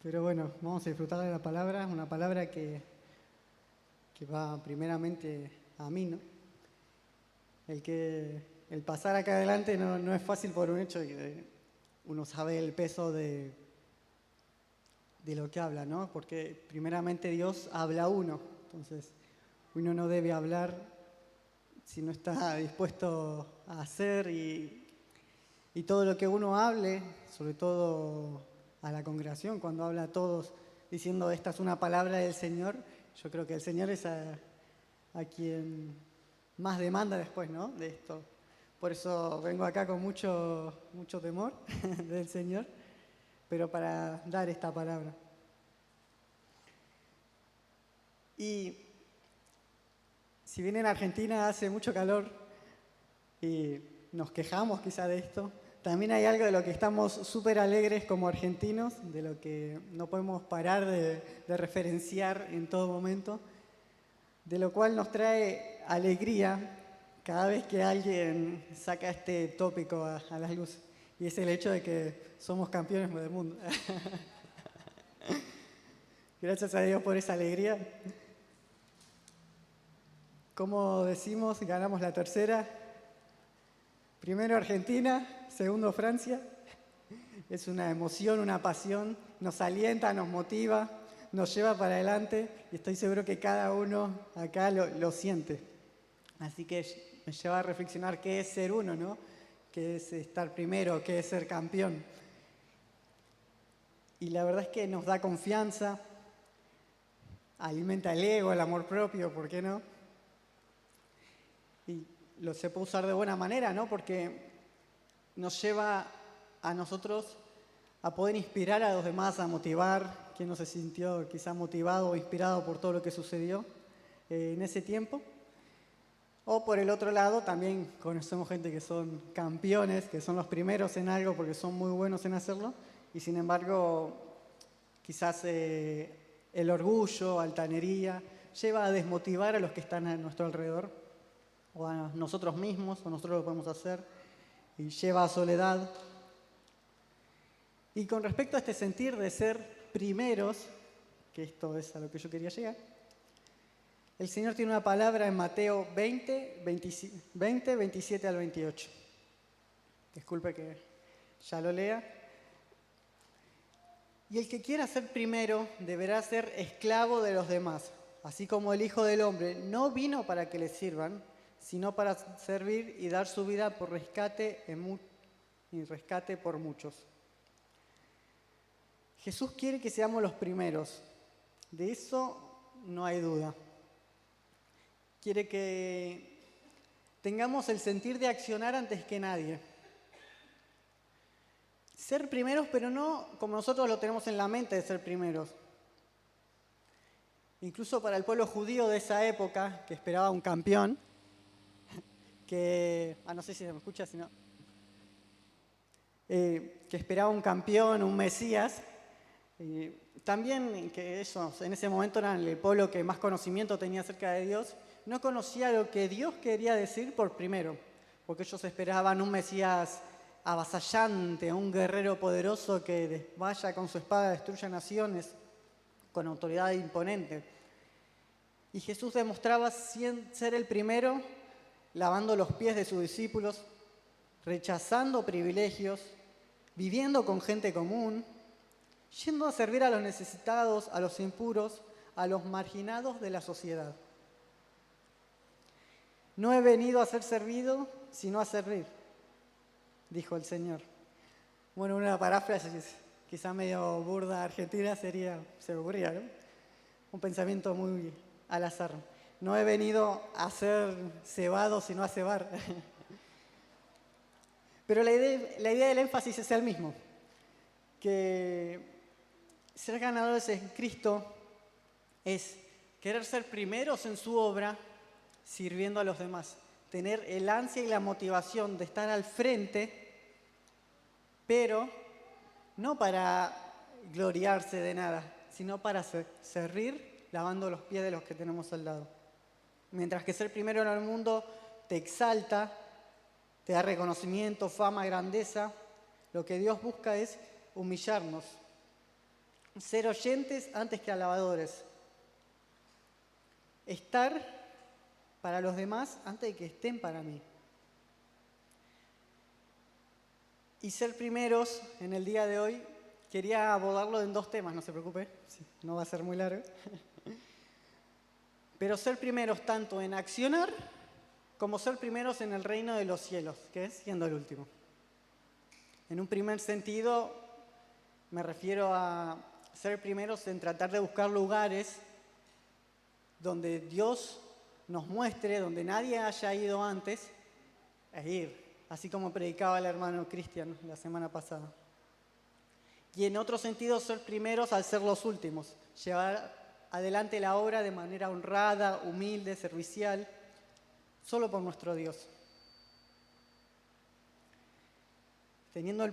Pero bueno, vamos a disfrutar de la palabra, una palabra que va primeramente a mí, ¿no? El pasar acá adelante no es fácil por un hecho de que uno sabe el peso de lo que habla, ¿no? Porque primeramente Dios habla a uno, entonces uno no debe hablar si no está dispuesto a hacer y todo lo que uno hable, sobre todo a la congregación, cuando habla a todos diciendo esta es una palabra del Señor, yo creo que el Señor es a quien más demanda después, ¿no? De esto. Por eso vengo acá con mucho temor del Señor, pero para dar esta palabra. Y si bien en Argentina hace mucho calor y nos quejamos quizá de esto, también hay algo de lo que estamos súper alegres como argentinos, de lo que no podemos parar de referenciar en todo momento, de lo cual nos trae alegría cada vez que alguien saca este tópico a la luz. Y es el hecho de que somos campeones del mundo. Gracias a Dios por esa alegría. Como decimos, ganamos la tercera. Primero Argentina, segundo Francia. Es una emoción, una pasión, nos alienta, nos motiva, nos lleva para adelante y estoy seguro que cada uno acá lo siente. Así que me lleva a reflexionar qué es ser uno, ¿no? Qué es estar primero, qué es ser campeón. Y la verdad es que nos da confianza, alimenta el ego, el amor propio, ¿por qué no? Y lo se puede usar de buena manera, ¿no? Porque nos lleva a nosotros a poder inspirar a los demás, a motivar. ¿Quién no se sintió quizá motivado o inspirado por todo lo que sucedió en ese tiempo? O por el otro lado, también conocemos gente que son campeones, que son los primeros en algo porque son muy buenos en hacerlo, y sin embargo, quizás el orgullo, altanería, lleva a desmotivar a los que están a nuestro alrededor, o a nosotros mismos, o nosotros lo podemos hacer, y lleva a soledad. Y con respecto a este sentir de ser primeros, que esto es a lo que yo quería llegar, el Señor tiene una palabra en Mateo 20, 27 al 28. Disculpe que ya lo lea. Y el que quiera ser primero deberá ser esclavo de los demás, así como el Hijo del Hombre no vino para que le sirvan, sino para servir y dar su vida por rescate por muchos. Jesús quiere que seamos los primeros, de eso no hay duda. Quiere que tengamos el sentir de accionar antes que nadie. Ser primeros, pero no como nosotros lo tenemos en la mente de ser primeros. Incluso para el pueblo judío de esa época, que esperaba un campeón, no sé si se me escucha, sino que esperaba un campeón, un Mesías. También que ellos en ese momento eran el pueblo que más conocimiento tenía acerca de Dios, no conocía lo que Dios quería decir por primero, porque ellos esperaban un Mesías avasallante, un guerrero poderoso que vaya con su espada, destruya naciones, con autoridad imponente. Y Jesús demostraba ser el primero, lavando los pies de sus discípulos, rechazando privilegios, viviendo con gente común, yendo a servir a los necesitados, a los impuros, a los marginados de la sociedad. No he venido a ser servido, sino a servir, dijo el Señor. Bueno, una paráfrasis quizá medio burda argentina se me ocurría, ¿no? Un pensamiento muy al azar. No he venido a ser cebado, sino a cebar. Pero la idea del énfasis es el mismo, que ser ganadores en Cristo es querer ser primeros en su obra, sirviendo a los demás. Tener el ansia y la motivación de estar al frente, pero no para gloriarse de nada, sino para servir lavando los pies de los que tenemos al lado. Mientras que ser primero en el mundo te exalta, te da reconocimiento, fama, grandeza, lo que Dios busca es humillarnos, ser oyentes antes que alabadores, estar para los demás antes de que estén para mí. Y ser primeros en el día de hoy, quería abordarlo en 2 temas, no se preocupe, no va a ser muy largo. Pero ser primeros tanto en accionar como ser primeros en el reino de los cielos, que es siendo el último. En un primer sentido, me refiero a ser primeros en tratar de buscar lugares donde Dios nos muestre, donde nadie haya ido antes, e ir. Así como predicaba el hermano Cristian la semana pasada. Y en otro sentido, ser primeros al ser los últimos. Llevar adelante la obra de manera honrada, humilde, servicial, solo por nuestro Dios. Teniendo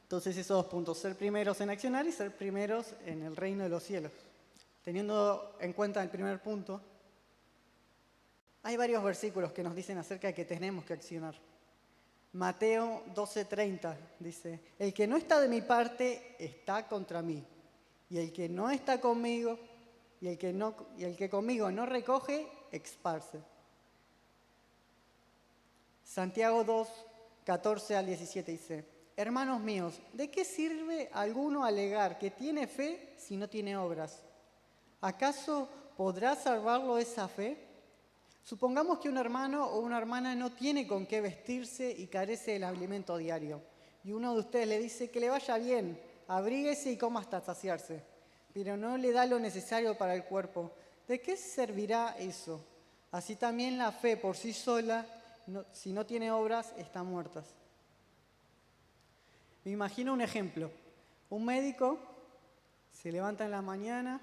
entonces esos 2 puntos, ser primeros en accionar y ser primeros en el reino de los cielos. Teniendo en cuenta el primer punto, hay varios versículos que nos dicen acerca de que tenemos que accionar. Mateo 12:30 dice, el que no está de mi parte está contra mí, y el que no está conmigo, y el que conmigo no recoge, esparce. Santiago 2:14-17 dice, hermanos míos, ¿de qué sirve a alguno alegar que tiene fe si no tiene obras? ¿Acaso podrá salvarlo esa fe? Supongamos que un hermano o una hermana no tiene con qué vestirse y carece del alimento diario. Y uno de ustedes le dice que le vaya bien, abríguese y coma hasta saciarse, pero no le da lo necesario para el cuerpo. ¿De qué servirá eso? Así también la fe por sí sola, si no tiene obras, está muerta. Me imagino un ejemplo. Un médico se levanta en la mañana,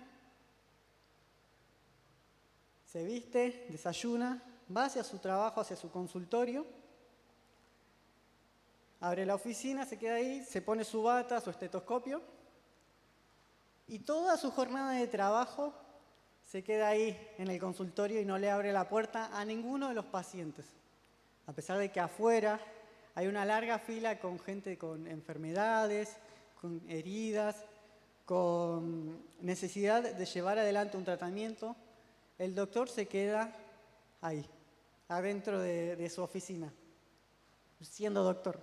se viste, desayuna, va hacia su trabajo, hacia su consultorio, abre la oficina, se queda ahí, se pone su bata, su estetoscopio y toda su jornada de trabajo se queda ahí en el consultorio y no le abre la puerta a ninguno de los pacientes. A pesar de que afuera hay una larga fila con gente con enfermedades, con heridas, con necesidad de llevar adelante un tratamiento, el doctor se queda ahí, adentro de su oficina, siendo doctor.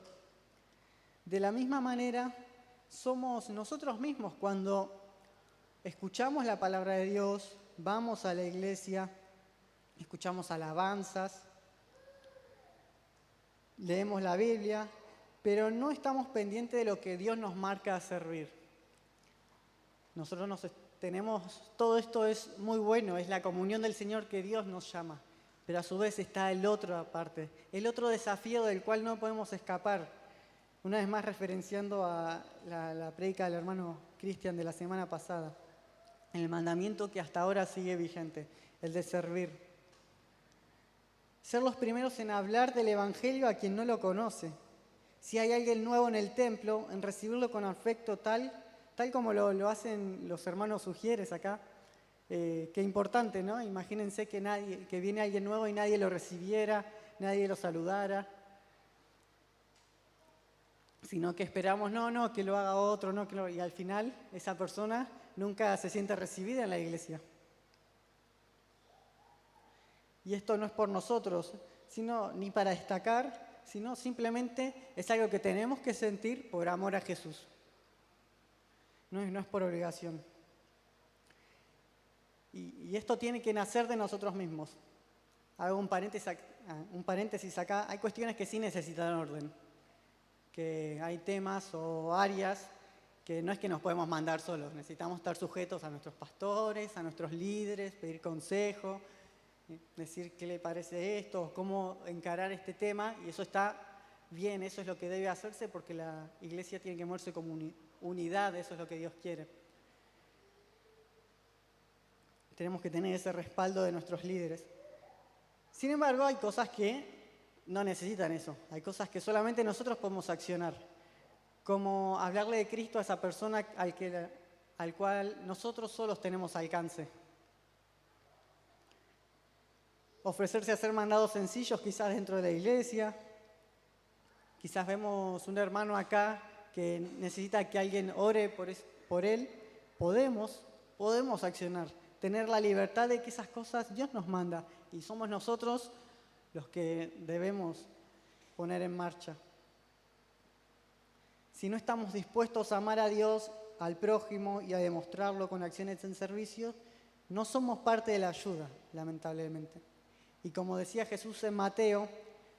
De la misma manera, somos nosotros mismos cuando escuchamos la palabra de Dios, vamos a la iglesia, escuchamos alabanzas, leemos la Biblia, pero no estamos pendientes de lo que Dios nos marca a servir. Nosotros tenemos, todo esto es muy bueno, es la comunión del Señor que Dios nos llama, pero a su vez está el otro aparte, el otro desafío del cual no podemos escapar. Una vez más referenciando a la prédica del hermano Cristian de la semana pasada, el mandamiento que hasta ahora sigue vigente, el de servir. Ser los primeros en hablar del Evangelio a quien no lo conoce. Si hay alguien nuevo en el templo, en recibirlo con afecto tal como lo hacen los hermanos Ujieres acá. Qué importante, ¿no? Imagínense que viene alguien nuevo y nadie lo recibiera, nadie lo saludara, sino que esperamos, no, que lo haga otro, y al final esa persona nunca se siente recibida en la iglesia. Y esto no es por nosotros, ni para destacar, sino simplemente es algo que tenemos que sentir por amor a Jesús. No es por obligación. Y esto tiene que nacer de nosotros mismos. Hago un paréntesis acá. Hay cuestiones que sí necesitan orden. Que hay temas o áreas que no es que nos podemos mandar solos. Necesitamos estar sujetos a nuestros pastores, a nuestros líderes, pedir consejo, decir qué le parece esto, cómo encarar este tema. Y eso está bien, eso es lo que debe hacerse porque la iglesia tiene que moverse como unidad, eso es lo que Dios quiere. Tenemos que tener ese respaldo de nuestros líderes. Sin embargo, hay cosas que no necesitan eso. Hay cosas que solamente nosotros podemos accionar. Como hablarle de Cristo a esa persona al cual nosotros solos tenemos alcance. Ofrecerse a hacer mandados sencillos quizás dentro de la iglesia. Quizás vemos un hermano acá que necesita que alguien ore por él, podemos accionar, tener la libertad de que esas cosas Dios nos manda y somos nosotros los que debemos poner en marcha. Si no estamos dispuestos a amar a Dios, al prójimo y a demostrarlo con acciones en servicio, no somos parte de la ayuda, lamentablemente. Y como decía Jesús en Mateo,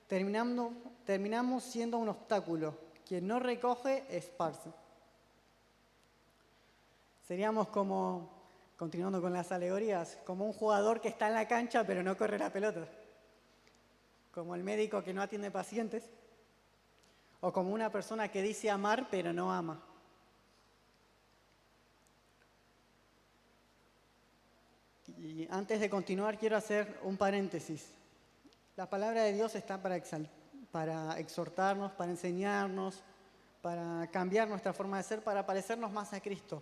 terminamos siendo un obstáculo. Quien no recoge, esparce. Seríamos como, continuando con las alegorías, como un jugador que está en la cancha pero no corre la pelota. Como el médico que no atiende pacientes. O como una persona que dice amar pero no ama. Y antes de continuar quiero hacer un paréntesis. La palabra de Dios está para exhortarnos, para enseñarnos, para cambiar nuestra forma de ser, para parecernos más a Cristo.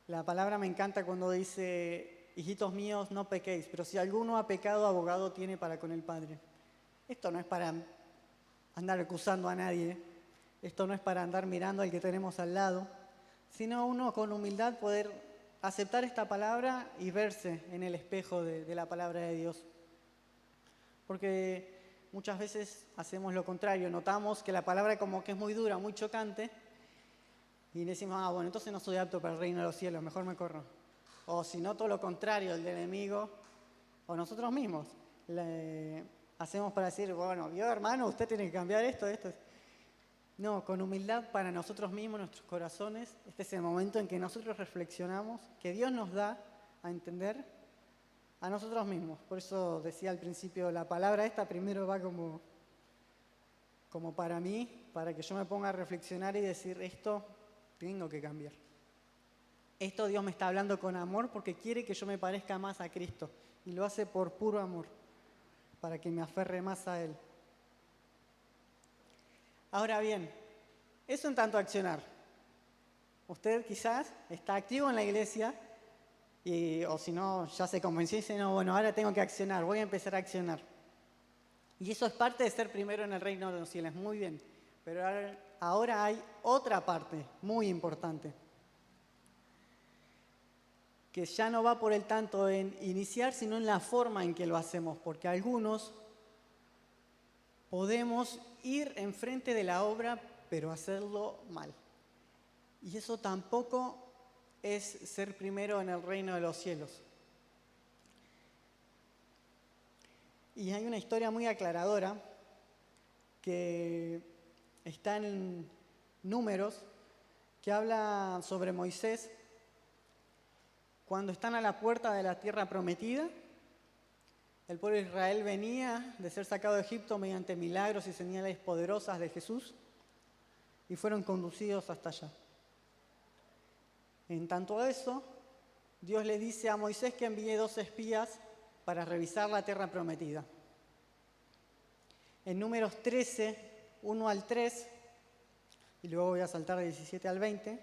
La palabra me encanta cuando dice, hijitos míos, no pequéis, pero si alguno ha pecado, abogado tiene para con el Padre. Esto no es para andar acusando a nadie, esto no es para andar mirando al que tenemos al lado, sino uno con humildad poder aceptar esta palabra y verse en el espejo de la palabra de Dios. Porque muchas veces hacemos lo contrario, notamos que la palabra como que es muy dura, muy chocante, y decimos, bueno, entonces no soy apto para el reino de los cielos, mejor me corro. O si no, todo lo contrario, el enemigo, o nosotros mismos, hacemos para decir, bueno, vio hermano, usted tiene que cambiar esto. No, con humildad para nosotros mismos, nuestros corazones, este es el momento en que nosotros reflexionamos, que Dios nos da a entender a nosotros mismos. Por eso decía al principio, la palabra esta primero va como para mí, para que yo me ponga a reflexionar y decir, esto tengo que cambiar. Esto Dios me está hablando con amor porque quiere que yo me parezca más a Cristo. Y lo hace por puro amor, para que me aferre más a Él. Ahora bien, eso en tanto accionar. Usted quizás está activo en la iglesia, o si no, ya se convenció y dice, no, bueno, ahora tengo que accionar, voy a empezar a accionar. Y eso es parte de ser primero en el reino de los cielos, muy bien. Pero ahora hay otra parte muy importante, que ya no va por el tanto en iniciar, sino en la forma en que lo hacemos, porque algunos podemos ir enfrente de la obra, pero hacerlo mal. Y eso tampoco es ser primero en el reino de los cielos. Y hay una historia muy aclaradora que está en Números, que habla sobre Moisés cuando están a la puerta de la tierra prometida. El pueblo de Israel venía de ser sacado de Egipto mediante milagros y señales poderosas de Jesús y fueron conducidos hasta allá. En tanto a eso, Dios le dice a Moisés que envíe 2 espías para revisar la tierra prometida. En Números 13, 1 al 3, y luego voy a saltar de 17 al 20,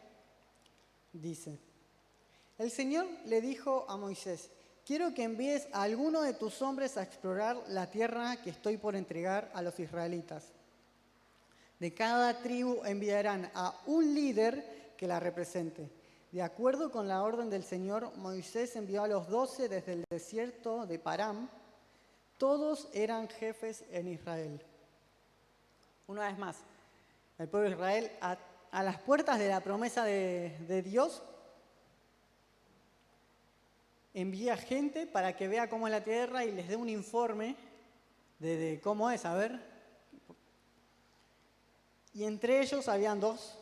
dice: El Señor le dijo a Moisés: quiero que envíes a alguno de tus hombres a explorar la tierra que estoy por entregar a los israelitas. De cada tribu enviarán a un líder que la represente. De acuerdo con la orden del Señor, Moisés envió a los 12 desde el desierto de Param. Todos eran jefes en Israel. Una vez más, el pueblo de Israel a las puertas de la promesa de Dios envía gente para que vea cómo es la tierra y les dé un informe de cómo es, a ver. Y entre ellos habían 2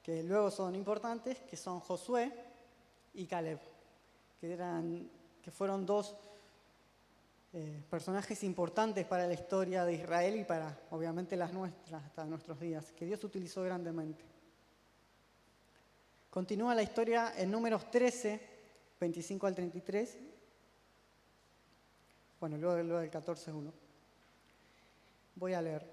que luego son importantes, que son Josué y Caleb, que fueron 2 personajes importantes para la historia de Israel y para, obviamente, las nuestras, hasta nuestros días, que Dios utilizó grandemente. Continúa la historia en Números 13, 25 al 33, bueno, luego del 14:1. Voy a leer.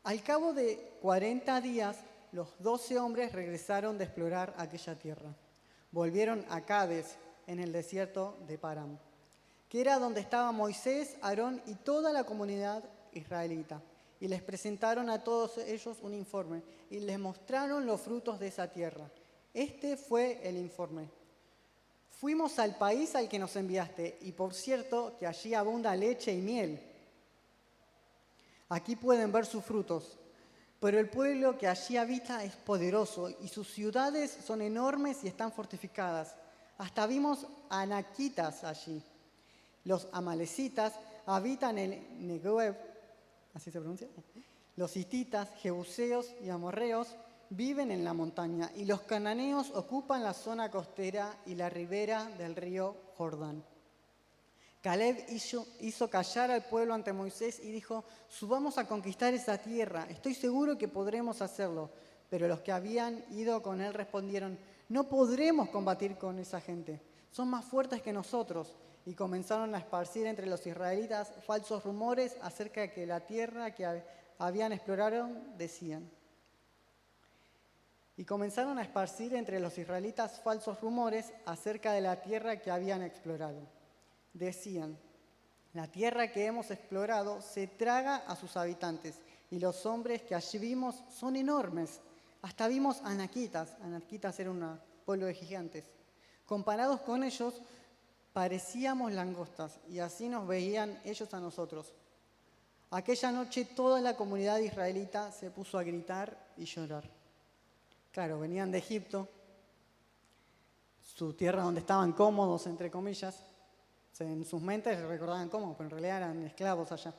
Al cabo de 40 días, los 12 hombres regresaron de explorar aquella tierra. Volvieron a Cades, en el desierto de Param, que era donde estaban Moisés, Aarón y toda la comunidad israelita. Y les presentaron a todos ellos un informe y les mostraron los frutos de esa tierra. Este fue el informe. Fuimos al país al que nos enviaste, y por cierto que allí abunda leche y miel. Aquí pueden ver sus frutos. Pero el pueblo que allí habita es poderoso y sus ciudades son enormes y están fortificadas. Hasta vimos anaquitas allí. Los amalecitas habitan en Negev, así se pronuncia. Los hititas, jebuseos y amorreos viven en la montaña y los cananeos ocupan la zona costera y la ribera del río Jordán. Caleb hizo callar al pueblo ante Moisés y dijo: subamos a conquistar esa tierra, estoy seguro que podremos hacerlo. Pero los que habían ido con él respondieron: no podremos combatir con esa gente, son más fuertes que nosotros. Y comenzaron a esparcir entre los israelitas falsos rumores acerca de que la tierra que habían explorado decían. Y comenzaron a esparcir entre los israelitas falsos rumores acerca de la tierra que habían explorado. Decían: la tierra que hemos explorado se traga a sus habitantes, y los hombres que allí vimos son enormes. Hasta vimos anaquitas. Anaquitas era un pueblo de gigantes. Comparados con ellos, parecíamos langostas, y así nos veían ellos a nosotros. Aquella noche toda la comunidad israelita se puso a gritar y llorar. Claro, venían de Egipto, su tierra donde estaban cómodos, entre comillas. En sus mentes se recordaban cómodos, pero en realidad eran esclavos allá.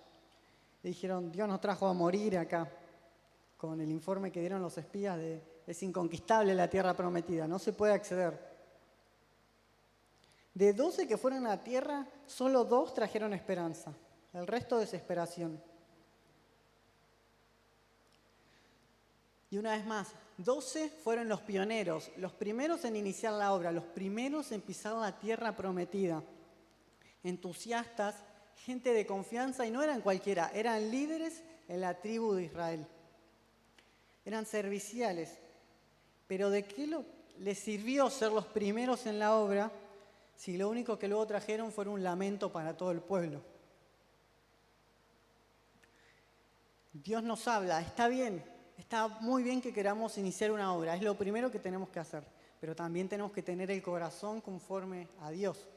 Y dijeron: Dios nos trajo a morir acá. Con el informe que dieron los espías de: es inconquistable la tierra prometida, no se puede acceder. De 12 que fueron a la tierra, solo 2 trajeron esperanza, el resto desesperación. Y una vez más, 12 fueron los pioneros, los primeros en iniciar la obra, los primeros en pisar la tierra prometida. Entusiastas, gente de confianza, y no eran cualquiera, eran líderes en la tribu de Israel. Eran serviciales. Pero ¿de qué les sirvió ser los primeros en la obra si lo único que luego trajeron fue un lamento para todo el pueblo? Dios nos habla, está bien, está muy bien que queramos iniciar una obra, es lo primero que tenemos que hacer, pero también tenemos que tener el corazón conforme a Dios.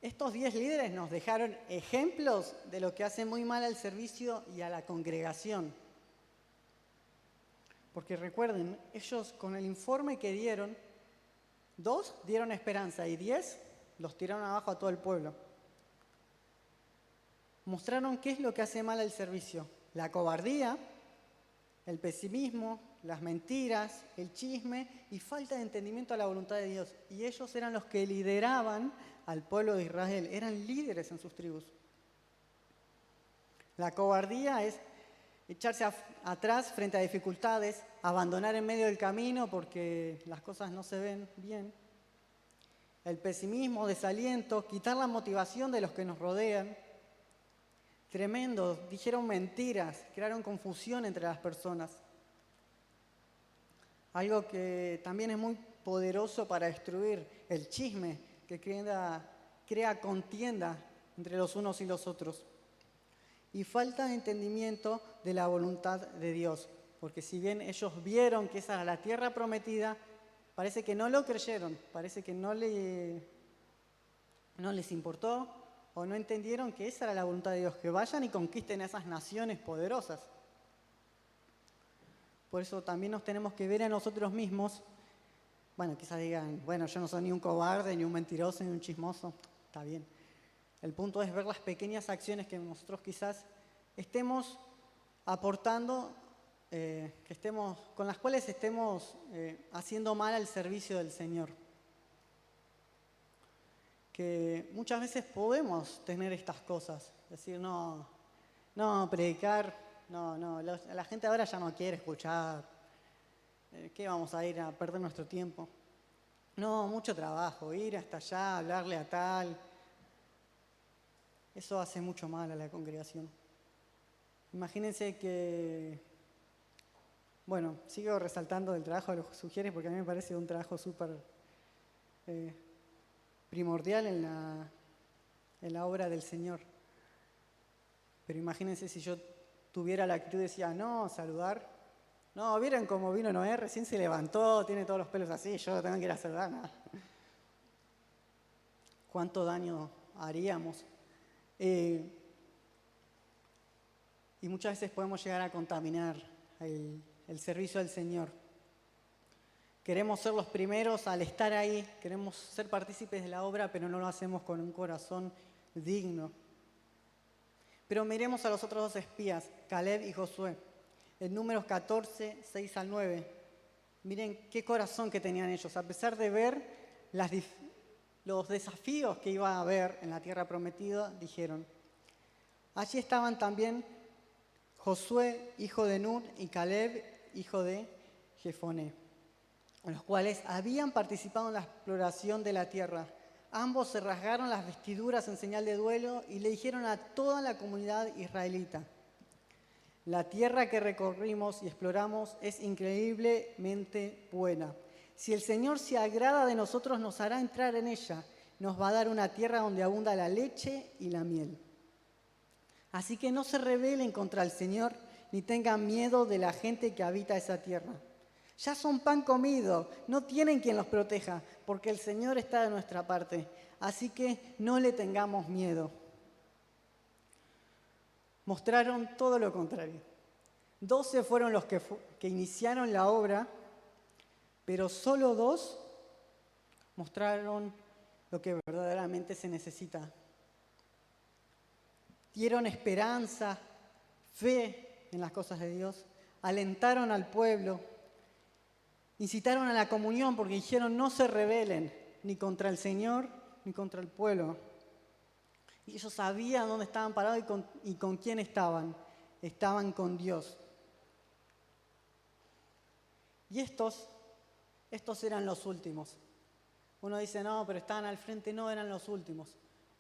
Estos 10 líderes nos dejaron ejemplos de lo que hace muy mal al servicio y a la congregación. Porque recuerden, ellos con el informe que dieron, 2 dieron esperanza y 10 los tiraron abajo a todo el pueblo. Mostraron qué es lo que hace mal al servicio: la cobardía, el pesimismo, las mentiras, el chisme y falta de entendimiento a la voluntad de Dios. Y ellos eran los que lideraban al pueblo de Israel, eran líderes en sus tribus. La cobardía es echarse atrás frente a dificultades, abandonar en medio del camino porque las cosas no se ven bien. El pesimismo, desaliento, quitar la motivación de los que nos rodean. Tremendo, dijeron mentiras, crearon confusión entre las personas. Algo que también es muy poderoso para destruir: el chisme, que crea contienda entre los unos y los otros. Y falta de entendimiento de la voluntad de Dios, porque si bien ellos vieron que esa era la tierra prometida, parece que no lo creyeron, parece que no les importó o no entendieron que esa era la voluntad de Dios, que vayan y conquisten a esas naciones poderosas. Por eso también nos tenemos que ver a nosotros mismos. Bueno, quizás digan: bueno, yo no soy ni un cobarde, ni un mentiroso, ni un chismoso. Está bien. El punto es ver las pequeñas acciones que nosotros quizás estemos aportando, con las cuales estemos haciendo mal al servicio del Señor. Que muchas veces podemos tener estas cosas, decir: no, predicar, no, la gente ahora ya no quiere escuchar, ¿qué vamos a ir a perder nuestro tiempo? No, mucho trabajo, ir hasta allá, hablarle a tal. Eso hace mucho mal a la congregación. Imagínense que, bueno, sigo resaltando el trabajo de los sugieres porque a mí me parece un trabajo súper primordial en la obra del Señor. Pero imagínense si yo tuviera la actitud de decir: no, saludar, No, ¿vieron cómo vino Noé? Recién se levantó, tiene todos los pelos así, yo tengo que ir a hacer daño. ¿Cuánto daño haríamos? Y muchas veces podemos llegar a contaminar el servicio al Señor. Queremos ser los primeros al estar ahí, queremos ser partícipes de la obra, pero no lo hacemos con un corazón digno. Pero miremos a los otros dos espías, Caleb y Josué. En Números 14, 6 al 9. Miren qué corazón que tenían ellos. A pesar de ver los desafíos que iba a haber en la tierra prometida, dijeron. Allí estaban también Josué, hijo de Nun, y Caleb, hijo de Jefoné, los cuales habían participado en la exploración de la tierra. Ambos se rasgaron las vestiduras en señal de duelo y le dijeron a toda la comunidad israelita: la tierra que recorrimos y exploramos es increíblemente buena. Si el Señor se agrada de nosotros, nos hará entrar en ella. Nos va a dar una tierra donde abunda la leche y la miel. Así que no se rebelen contra el Señor, ni tengan miedo de la gente que habita esa tierra. Ya son pan comido, no tienen quien los proteja, porque el Señor está de nuestra parte. Así que no le tengamos miedo. Mostraron todo lo contrario. 12 fueron los que iniciaron la obra, pero solo 2 mostraron lo que verdaderamente se necesita. Dieron esperanza, fe en las cosas de Dios, alentaron al pueblo, incitaron a la comunión porque dijeron: no se rebelen ni contra el Señor ni contra el pueblo. Y ellos sabían dónde estaban parados y con quién estaban. Estaban con Dios. Y estos eran los últimos. Uno dice: no, pero estaban al frente. No, eran los últimos.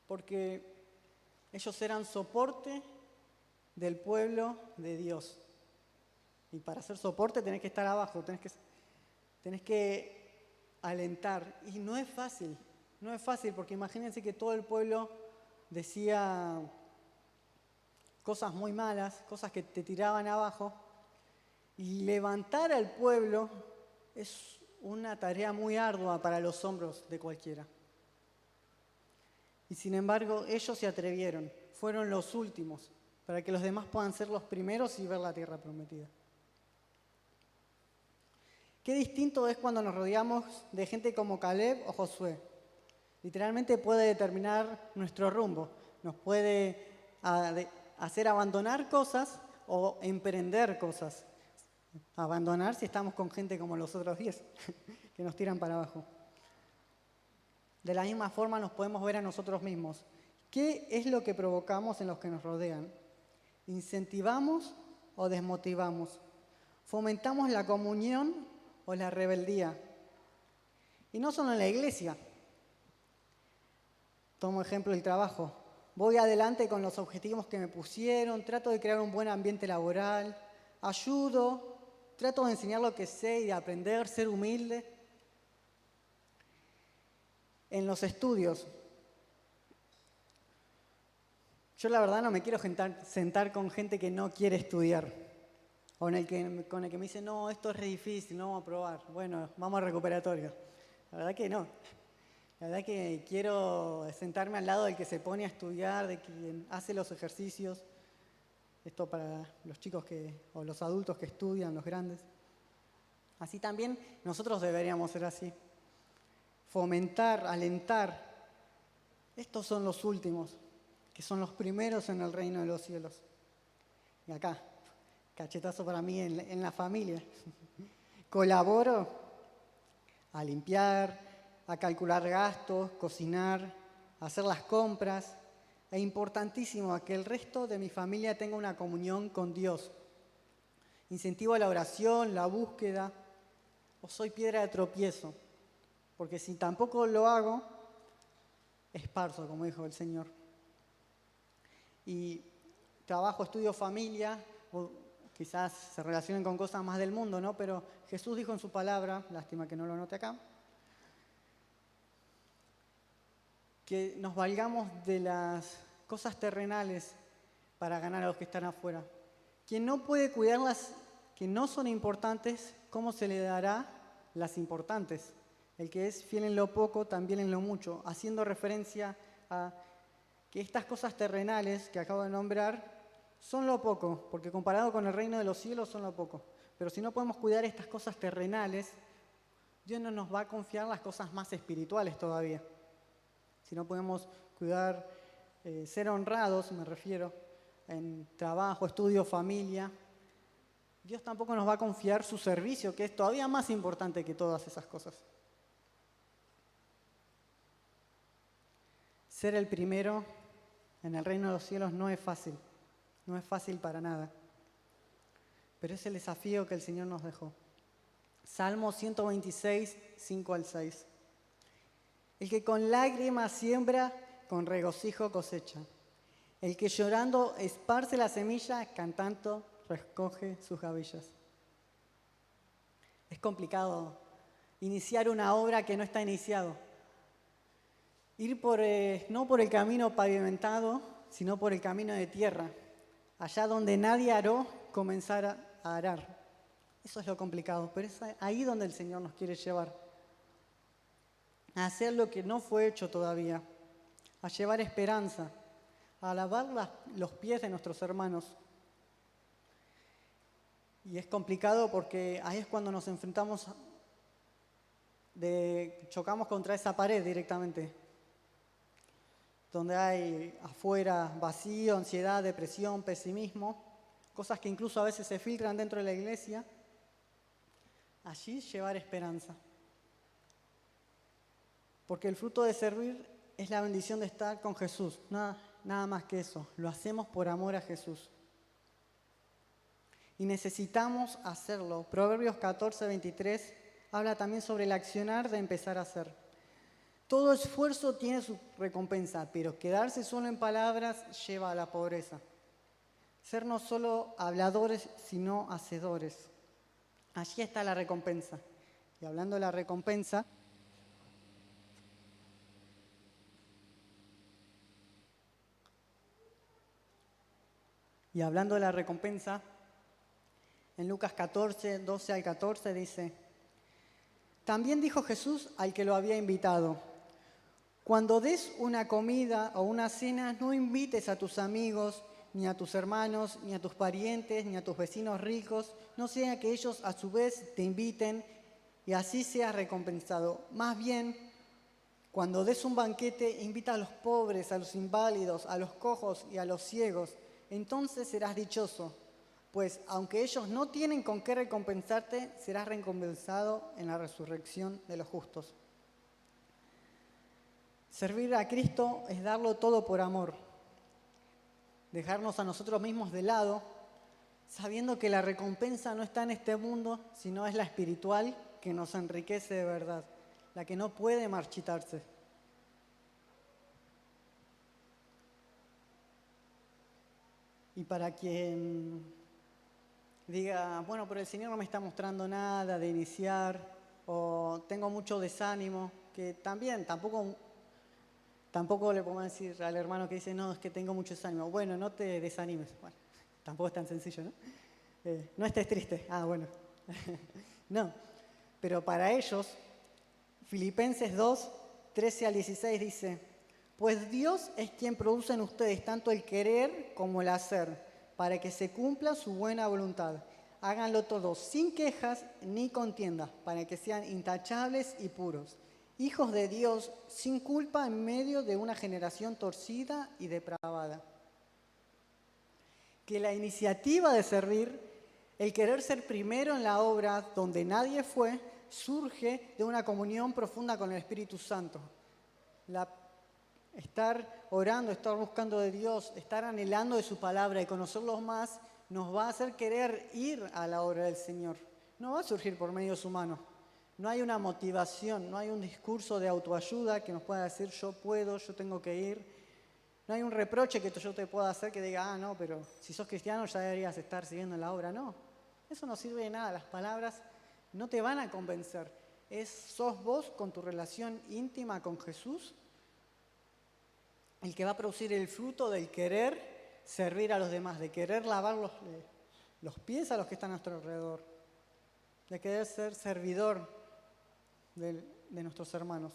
Porque ellos eran soporte del pueblo de Dios. Y para hacer soporte tenés que estar abajo, tenés que alentar. Y no es fácil porque imagínense que todo el pueblo decía cosas muy malas, cosas que te tiraban abajo. Y levantar al pueblo es una tarea muy ardua para los hombros de cualquiera. Y sin embargo, ellos se atrevieron, fueron los últimos, para que los demás puedan ser los primeros y ver la tierra prometida. Qué distinto es cuando nos rodeamos de gente como Caleb o Josué. Literalmente puede determinar nuestro rumbo, nos puede hacer abandonar cosas o emprender cosas. Abandonar si estamos con gente como los otros 10, que nos tiran para abajo. De la misma forma nos podemos ver a nosotros mismos. ¿Qué es lo que provocamos en los que nos rodean? ¿Incentivamos o desmotivamos? ¿Fomentamos la comunión o la rebeldía? Y no solo en la iglesia. Tomo ejemplo el trabajo. Voy adelante con los objetivos que me pusieron, trato de crear un buen ambiente laboral, ayudo, trato de enseñar lo que sé y de aprender, ser humilde. En los estudios, yo la verdad no me quiero sentar con gente que no quiere estudiar, o con el que me dice: no, esto es re difícil, no vamos a probar, bueno, vamos a recuperatorio. La verdad que no. La verdad que quiero sentarme al lado del que se pone a estudiar, de quien hace los ejercicios. Esto para los chicos o los adultos que estudian, los grandes. Así también nosotros deberíamos ser así. Fomentar, alentar. Estos son los últimos, que son los primeros en el reino de los cielos. Y acá, cachetazo para mí en la familia. Colaboro a limpiar, a calcular gastos, cocinar, a hacer las compras. Es importantísimo a que el resto de mi familia tenga una comunión con Dios. Incentivo la oración, la búsqueda, o soy piedra de tropiezo. Porque si tampoco lo hago, esparzo, como dijo el Señor. Y trabajo, estudio, familia, o quizás se relacionen con cosas más del mundo, ¿no? Pero Jesús dijo en su palabra, lástima que no lo anote acá, que nos valgamos de las cosas terrenales para ganar a los que están afuera. Quien no puede cuidar que no son importantes, ¿cómo se le dará las importantes? El que es fiel en lo poco, también en lo mucho, haciendo referencia a que estas cosas terrenales que acabo de nombrar son lo poco, porque comparado con el reino de los cielos son lo poco. Pero si no podemos cuidar estas cosas terrenales, Dios no nos va a confiar las cosas más espirituales todavía. Si no podemos cuidar, ser honrados, me refiero, en trabajo, estudio, familia, Dios tampoco nos va a confiar su servicio, que es todavía más importante que todas esas cosas. Ser el primero en el reino de los cielos no es fácil para nada. Pero es el desafío que el Señor nos dejó. Salmo 126, 5 al 6. El que con lágrimas siembra, con regocijo cosecha. El que llorando esparce la semilla, cantando recoge sus gavillas. Es complicado iniciar una obra que no está iniciado. Ir no por el camino pavimentado, sino por el camino de tierra. Allá donde nadie aró, comenzar a arar. Eso es lo complicado, pero es ahí donde el Señor nos quiere llevar. A hacer lo que no fue hecho todavía. A llevar esperanza. A lavar los pies de nuestros hermanos. Y es complicado porque ahí es cuando nos enfrentamos, chocamos contra esa pared directamente. Donde hay afuera vacío, ansiedad, depresión, pesimismo, cosas que incluso a veces se filtran dentro de la iglesia. Allí llevar esperanza. Porque el fruto de servir es la bendición de estar con Jesús, nada más que eso. Lo hacemos por amor a Jesús. Y necesitamos hacerlo. Proverbios 14, 23 habla también sobre el accionar de empezar a hacer. Todo esfuerzo tiene su recompensa, pero quedarse solo en palabras lleva a la pobreza. Ser no solo habladores, sino hacedores. Allí está la recompensa. Y hablando de la recompensa, en Lucas 14, 12 al 14 dice: también dijo Jesús al que lo había invitado: cuando des una comida o una cena, no invites a tus amigos, ni a tus hermanos, ni a tus parientes, ni a tus vecinos ricos, no sea que ellos a su vez te inviten y así seas recompensado. Más bien, cuando des un banquete, invita a los pobres, a los inválidos, a los cojos y a los ciegos. Entonces serás dichoso, pues aunque ellos no tienen con qué recompensarte, serás recompensado en la resurrección de los justos. Servir a Cristo es darlo todo por amor. Dejarnos a nosotros mismos de lado, sabiendo que la recompensa no está en este mundo, sino es la espiritual que nos enriquece de verdad, la que no puede marchitarse. Y para quien diga, bueno, pero el Señor no me está mostrando nada de iniciar, o tengo mucho desánimo, que también tampoco le podemos decir al hermano que dice, no, es que tengo mucho desánimo. Bueno, no te desanimes. Bueno, tampoco es tan sencillo, ¿no? No estés triste. Ah, bueno. No, pero para ellos, Filipenses 2, 13 al 16 dice: pues Dios es quien produce en ustedes tanto el querer como el hacer, para que se cumpla su buena voluntad. Háganlo todo sin quejas ni contiendas, para que sean intachables y puros, hijos de Dios sin culpa en medio de una generación torcida y depravada. Que la iniciativa de servir, el querer ser primero en la obra donde nadie fue, surge de una comunión profunda con el Espíritu Santo. Estar orando, estar buscando de Dios, estar anhelando de su palabra y conocerlos más, nos va a hacer querer ir a la obra del Señor. No va a surgir por medios humanos. No hay una motivación, no hay un discurso de autoayuda que nos pueda decir yo puedo, yo tengo que ir. No hay un reproche que yo te pueda hacer que diga, no, pero si sos cristiano ya deberías estar siguiendo la obra. No, eso no sirve de nada. Las palabras no te van a convencer. Sos vos con tu relación íntima con Jesús el que va a producir el fruto del querer servir a los demás, de querer lavar los pies a los que están a nuestro alrededor, de querer ser servidor de nuestros hermanos.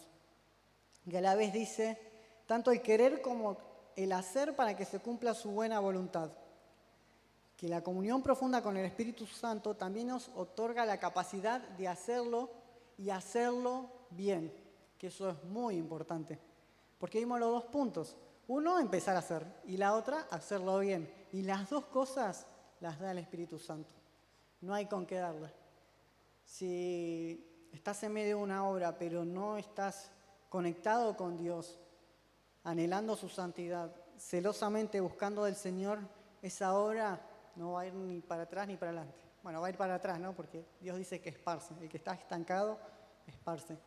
Y a la vez dice, tanto el querer como el hacer para que se cumpla su buena voluntad. Que la comunión profunda con el Espíritu Santo también nos otorga la capacidad de hacerlo y hacerlo bien, que eso es muy importante. Porque vimos los dos puntos. Uno, empezar a hacer, y la otra, hacerlo bien. Y las dos cosas las da el Espíritu Santo. No hay con qué darle. Si estás en medio de una obra, pero no estás conectado con Dios, anhelando su santidad, celosamente buscando del Señor, esa obra no va a ir ni para atrás ni para adelante. Bueno, va a ir para atrás, ¿no? Porque Dios dice que esparce. El que está estancado, esparce.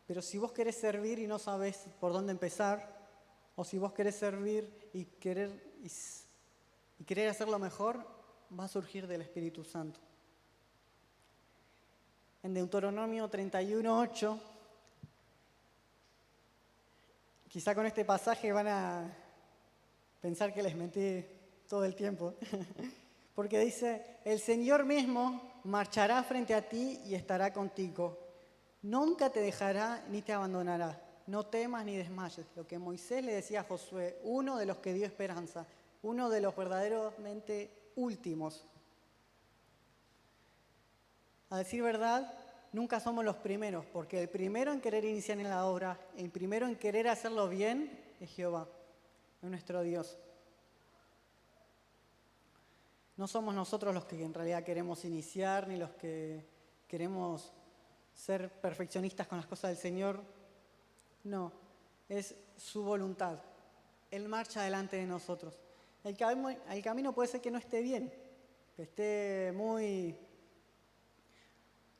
Pero si vos querés servir y no sabés por dónde empezar, o si vos querés servir y querer hacerlo mejor, va a surgir del Espíritu Santo. En Deuteronomio 31:8, quizá con este pasaje van a pensar que les mentí todo el tiempo, porque dice, el Señor mismo marchará frente a ti y estará contigo. Nunca te dejará ni te abandonará. No temas ni desmayes. Lo que Moisés le decía a Josué, uno de los que dio esperanza, uno de los verdaderamente últimos. A decir verdad, nunca somos los primeros, porque el primero en querer iniciar en la obra, el primero en querer hacerlo bien, es Jehová, es nuestro Dios. No somos nosotros los que en realidad queremos iniciar, ni los que queremos ser perfeccionistas con las cosas del Señor. No, es su voluntad. Él marcha delante de nosotros. El camino puede ser que no esté bien, que esté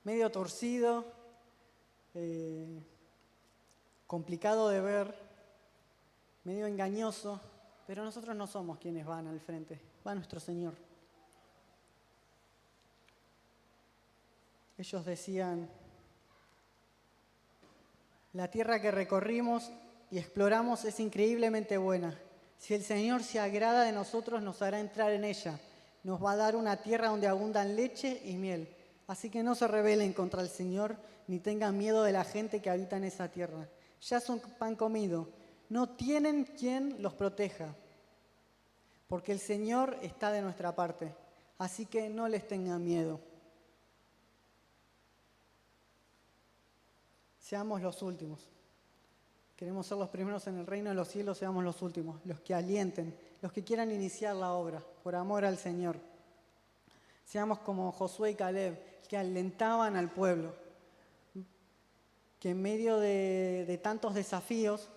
medio torcido, complicado de ver, medio engañoso, pero nosotros no somos quienes van al frente, va nuestro Señor. Ellos decían, la tierra que recorrimos y exploramos es increíblemente buena. Si el Señor se agrada de nosotros, nos hará entrar en ella. Nos va a dar una tierra donde abundan leche y miel. Así que no se rebelen contra el Señor, ni tengan miedo de la gente que habita en esa tierra. Ya son pan comido. No tienen quien los proteja, porque el Señor está de nuestra parte. Así que no les tengan miedo. Seamos los últimos. Queremos ser los primeros en el reino de los cielos, seamos los últimos, los que alienten, los que quieran iniciar la obra, por amor al Señor. Seamos como Josué y Caleb, que alentaban al pueblo, que en medio de tantos desafíos,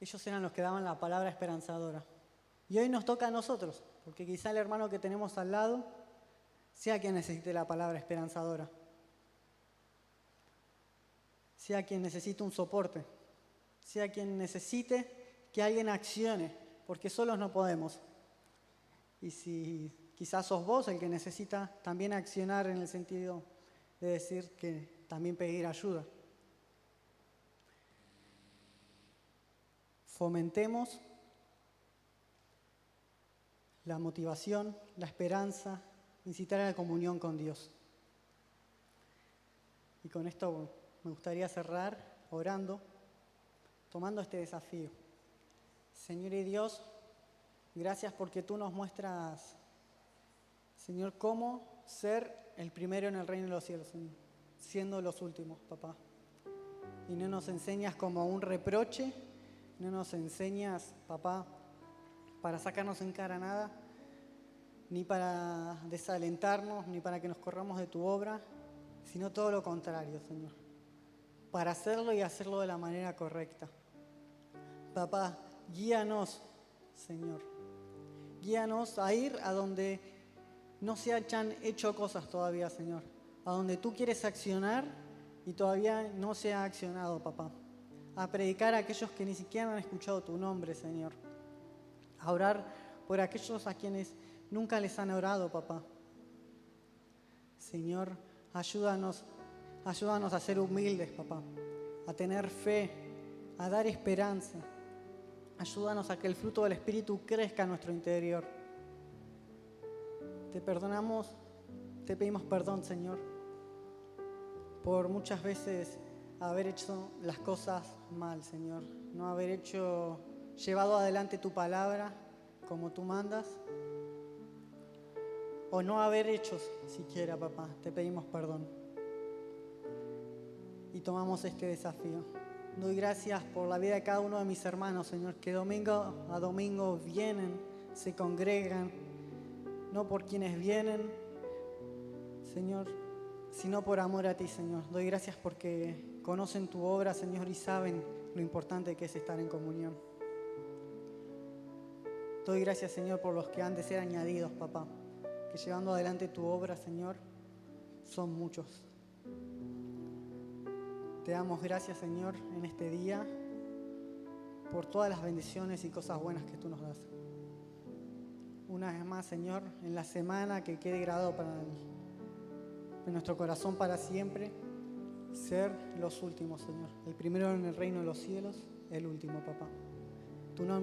ellos eran los que daban la palabra esperanzadora. Y hoy nos toca a nosotros, porque quizá el hermano que tenemos al lado sea quien necesite la palabra esperanzadora. Sea quien necesite un soporte, sea quien necesite que alguien accione, porque solos no podemos. Y si quizás sos vos el que necesita también accionar en el sentido de decir que también pedir ayuda. Fomentemos la motivación, la esperanza, incitar a la comunión con Dios. Y con esto me gustaría cerrar orando, tomando este desafío. Señor y Dios, gracias porque tú nos muestras, Señor, cómo ser el primero en el reino de los cielos, Señor, siendo los últimos, papá. Y no nos enseñas como un reproche, no nos enseñas, papá, para sacarnos en cara nada, ni para desalentarnos, ni para que nos corramos de tu obra, sino todo lo contrario, Señor, para hacerlo y hacerlo de la manera correcta. Papá, guíanos, Señor. Guíanos a ir a donde no se hayan hecho cosas todavía, Señor. A donde tú quieres accionar y todavía no se ha accionado, papá. A predicar a aquellos que ni siquiera han escuchado tu nombre, Señor. A orar por aquellos a quienes nunca les han orado, papá. Señor, ayúdanos a ser humildes, papá, a tener fe, a dar esperanza, Ayúdanos a que el fruto del Espíritu crezca en nuestro interior. Te perdonamos, te pedimos perdón, Señor, por muchas veces haber hecho las cosas mal, Señor. No haber llevado adelante tu palabra como tú mandas. O no haber hecho siquiera, papá. Te pedimos perdón. Y tomamos este desafío. Doy gracias por la vida de cada uno de mis hermanos, Señor, que domingo a domingo vienen, se congregan, no por quienes vienen, Señor, sino por amor a ti, Señor. Doy gracias porque conocen tu obra, Señor, y saben lo importante que es estar en comunión. Doy gracias, Señor, por los que han de ser añadidos, papá, que llevando adelante tu obra, Señor, son muchos. Te damos gracias, Señor, en este día, por todas las bendiciones y cosas buenas que tú nos das. Una vez más, Señor, en la semana que quede grabado en nuestro corazón para siempre, ser los últimos, Señor. El primero en el reino de los cielos, el último, papá. Tu nombre